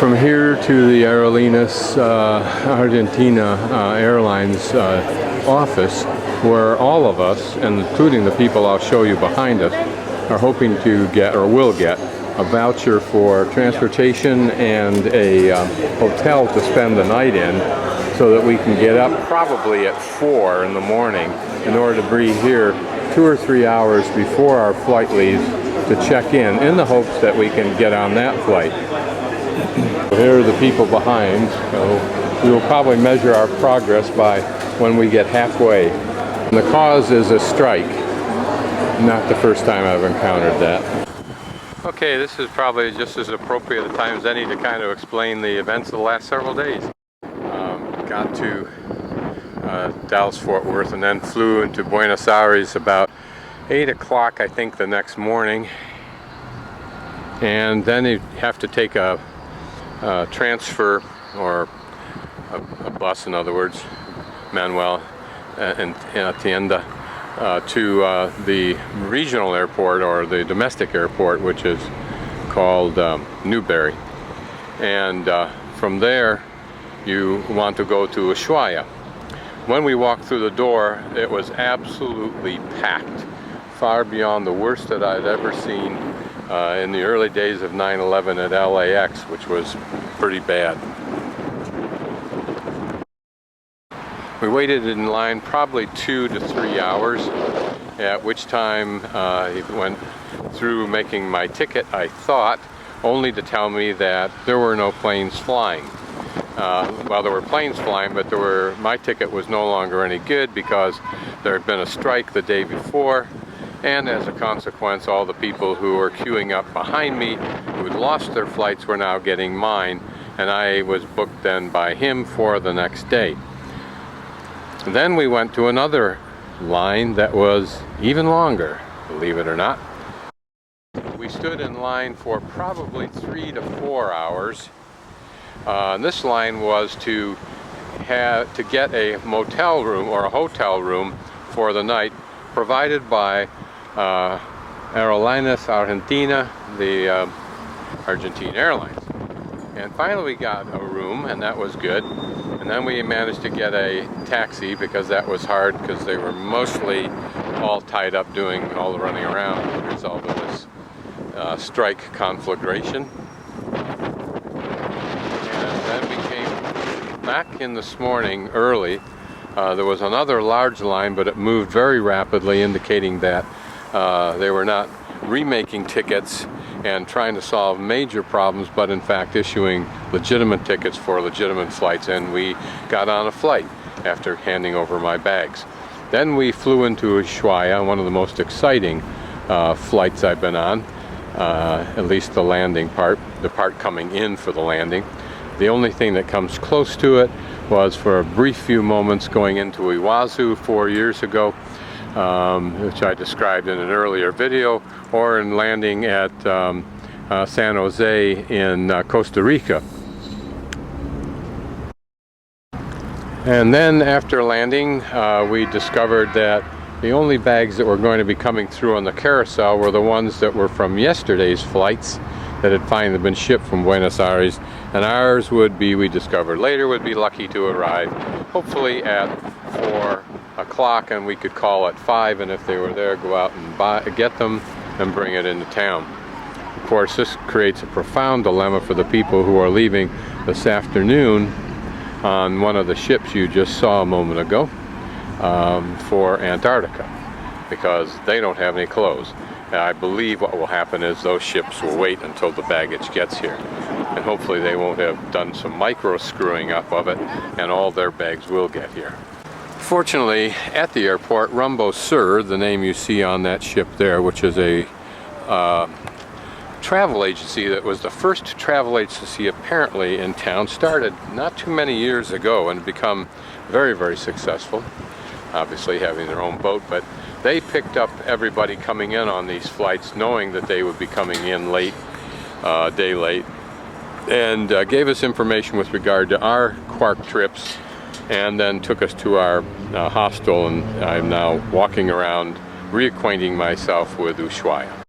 From here to the Aerolíneas Argentina Airlines office, where all of us, including the people I'll show you behind us, are hoping to get, or will get, a voucher for transportation and a hotel to spend the night in, so that we can get up probably at 4 in the morning in order to be here 2 or 3 hours before our flight leaves to check in the hopes that we can get on that flight. Here are the people behind, so we will probably measure our progress by when we get halfway. And the cause is a strike. Not the first time I've encountered that. Okay, this is probably just as appropriate a time as any to kind of explain the events of the last several days. Got to Dallas-Fort Worth and then flew into Buenos Aires about 8 o'clock, I think, the next morning. And then you have to take a transfer, or a bus, in other words, Manuel and Tienda, to the regional airport, or the domestic airport, which is called Newberry. And from there you want to go to Ushuaia. When we walked through the door, it was absolutely packed, far beyond the worst that I'd ever seen in the early days of 9/11 at LAX, which was pretty bad. We waited in line probably 2 to 3 hours, at which time he went through making my ticket, I thought, only to tell me that there were no planes flying. Well, there were planes flying, but my ticket was no longer any good because there had been a strike the day before, and as a consequence, all the people who were queuing up behind me, who had lost their flights, were now getting mine, and I was booked then by him for the next day. Then we went to another line that was even longer, believe it or not. We stood in line for probably 3 to 4 hours. This line was to get a motel room or a hotel room for the night, provided by Aerolíneas Argentina, the Argentine Airlines. And finally we got a room, and that was good. And then we managed to get a taxi, because that was hard, because they were mostly all tied up doing all the running around as a result of this strike conflagration. And then we came back in this morning early. There was another large line, but it moved very rapidly, indicating that they were not remaking tickets and trying to solve major problems, but in fact issuing legitimate tickets for legitimate flights. And we got on a flight after handing over my bags. Then we flew into Ushuaia, one of the most exciting flights I've been on, at least the landing part, the part coming in for the landing. The only thing that comes close to it was for a brief few moments going into Iguazu 4 years ago, which I described in an earlier video, or in landing at San Jose in Costa Rica. And then after landing, we discovered that the only bags that were going to be coming through on the carousel were the ones that were from yesterday's flights that had finally been shipped from Buenos Aires, and ours would be, we discovered later, would be lucky to arrive hopefully at 4 o'clock, and we could call at 5, and if they were there, go out and get them and bring it into town. Of course, this creates a profound dilemma for the people who are leaving this afternoon on one of the ships you just saw a moment ago for Antarctica, because they don't have any clothes. And I believe what will happen is those ships will wait until the baggage gets here, and hopefully they won't have done some micro screwing up of it, and all their bags will get here. Fortunately, at the airport, Rumbo Sur, the name you see on that ship there, which is a travel agency that was the first travel agency apparently in town, started not too many years ago and become very, very successful, obviously having their own boat, but they picked up everybody coming in on these flights, knowing that they would be coming in late, day late, and gave us information with regard to our Quark trips, and then took us to our hostel, and I'm now walking around reacquainting myself with Ushuaia.